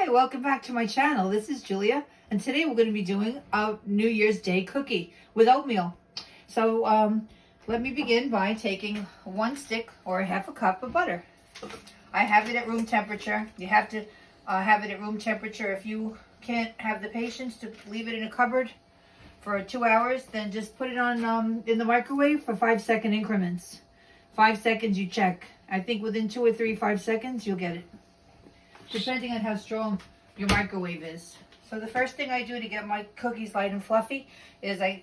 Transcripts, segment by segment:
Hi, welcome back to my channel. This is Julia, and today we're going to be doing a New Year's Day cookie with oatmeal. So let me begin by taking one stick or half a cup of butter. I have it at room temperature. You have to have it at room temperature. If you can't have the patience to leave it in a cupboard for 2 hours, then just put it on in the microwave for 5-second increments. 5 seconds you check. I think within 2 or 3 5 seconds you'll get it, depending on how strong your microwave is. So the first thing I do to get my cookies light and fluffy is I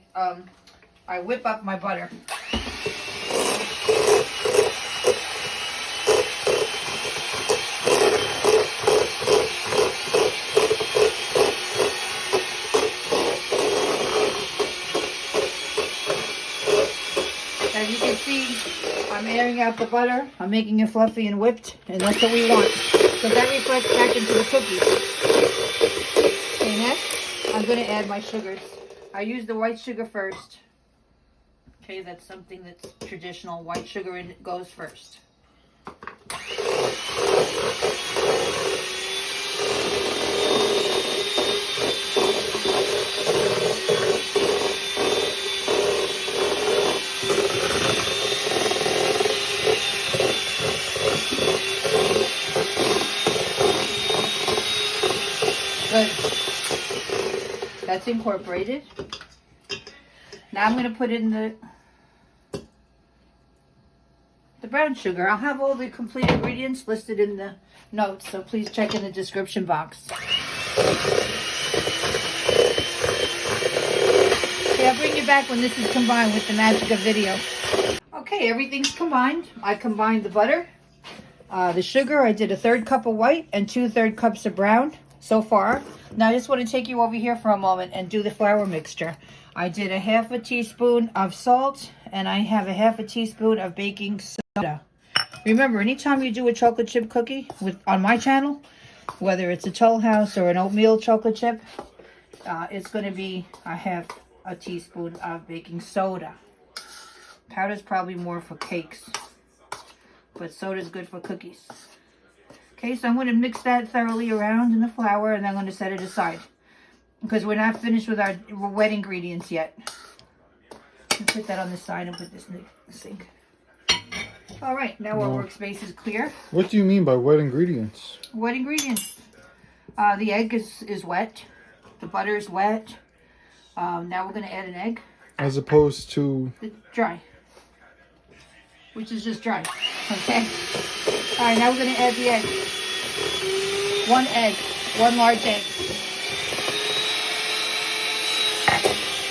whip up my butter. As you can see, I'm airing out the butter. I'm making it fluffy and whipped, and that's what we want. So that reflects back into the cookies. Okay, next, I'm going to add my sugars. I use the white sugar first. Okay, that's something that's traditional. White sugar goes first. Good. That's incorporated. Now I'm going to put in the brown sugar. I'll have all the complete ingredients listed in the notes, so please check in the description box. Okay, I'll bring you back when this is combined with the magic of video. Okay, everything's combined. I combined the butter, the sugar. I did a 1/3 cup of white and 2/3 cups of brown so far. Now I just want to take you over here for a moment and do the flour mixture. I did a 1/2 teaspoon of salt, and I have a 1/2 teaspoon of baking soda. Remember, anytime you do a chocolate chip cookie on my channel, whether it's a Toll House or an oatmeal chocolate chip, it's going to be a 1/2 teaspoon of baking soda. Powder's probably more for cakes, but soda's good for cookies. Okay, so I'm going to mix that thoroughly around in the flour, and I'm going to set it aside because we're not finished with our wet ingredients yet. Put that on the side and put this in the sink. All right, now our workspace is clear. What do you mean by wet ingredients? Wet ingredients. The egg is wet. The butter is wet. Now we're going to add an egg. As opposed to? Dry. Which is just dry. Okay. All right, now we're going to add the egg. 1 egg. 1 large egg.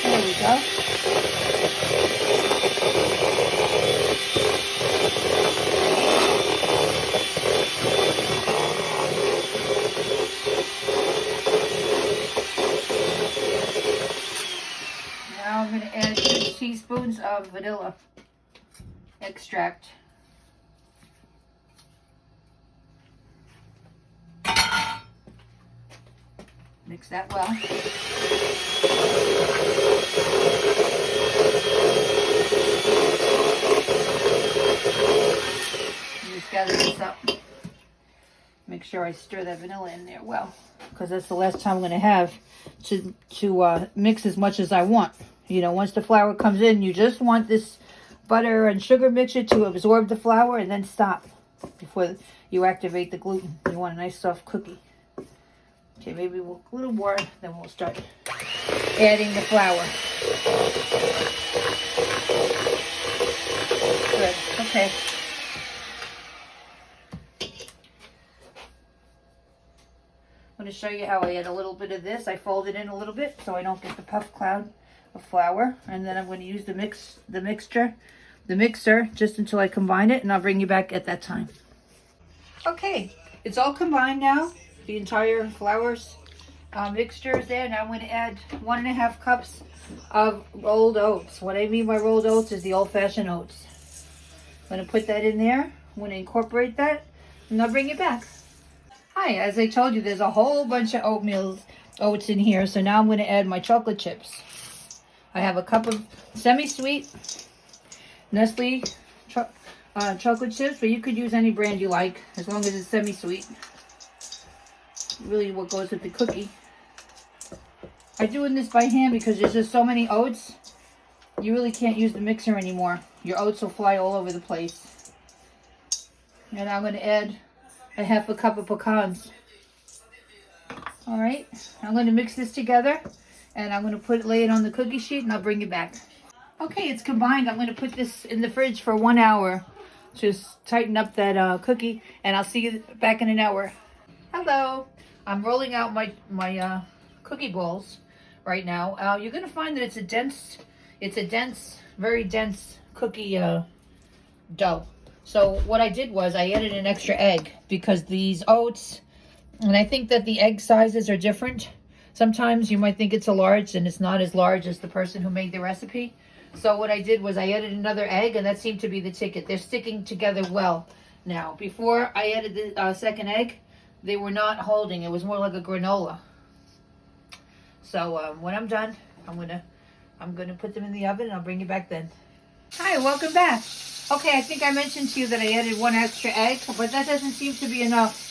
There we go. Now I'm going to add 2 teaspoons of vanilla extract. Mix that well. Just gather this up. Make sure I stir that vanilla in there well, because that's the last time I'm going to have to mix as much as I want. You know, once the flour comes in, you just want this butter and sugar mixture to absorb the flour and then stop before you activate the gluten. You want a nice soft cookie. Okay, maybe a little more, then we'll start adding the flour. Good, okay. I'm going to show you how I add a little bit of this. I fold it in a little bit so I don't get the puff cloud of flour. And then I'm going to use the mixer, just until I combine it, and I'll bring you back at that time. Okay, it's all combined now. The entire flour's mixture is there. Now I'm going to add 1.5 cups of rolled oats. What I mean by rolled oats is the old-fashioned oats. I'm going to put that in there. I'm going to incorporate that, and I'll bring you back. Hi, as I told you, there's a whole bunch of oats in here. So now I'm going to add my chocolate chips. I have a cup of semi-sweet Nestle chocolate chips, but you could use any brand you like as long as it's semi-sweet. really what goes with the cookie. I'm doing this by hand because there's just so many oats. You really can't use the mixer anymore. Your oats will fly all over the place. And I'm going to add a half a cup of pecans. Alright, I'm going to mix this together. And I'm going to lay it on the cookie sheet and I'll bring it back. Okay, it's combined. I'm going to put this in the fridge for 1 hour. Just tighten up that cookie. And I'll see you back in an hour. Hello. I'm rolling out my cookie balls right now. You're going to find that it's a dense, very dense cookie dough. So what I did was I added an extra egg because these oats, and I think that the egg sizes are different. Sometimes you might think it's a large and it's not as large as the person who made the recipe. So what I did was I added another egg and that seemed to be the ticket. They're sticking together well now. Before I added the second egg, they were not holding. It was more like a granola. So when I'm done, I'm gonna put them in the oven and I'll bring you back then. Hi, welcome back. Okay, I think I mentioned to you that I added 1 extra egg, but that doesn't seem to be enough.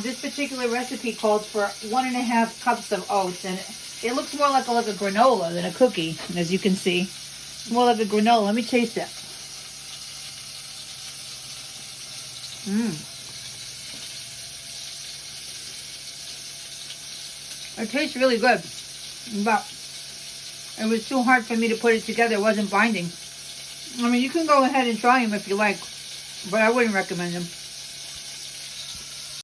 This particular recipe calls for 1.5 cups of oats, and it looks more like a granola than a cookie, as you can see. It's more like a granola. Let me taste it. It tastes really good, but it was too hard for me to put it together. It wasn't binding. I mean, you can go ahead and try them if you like, but I wouldn't recommend them.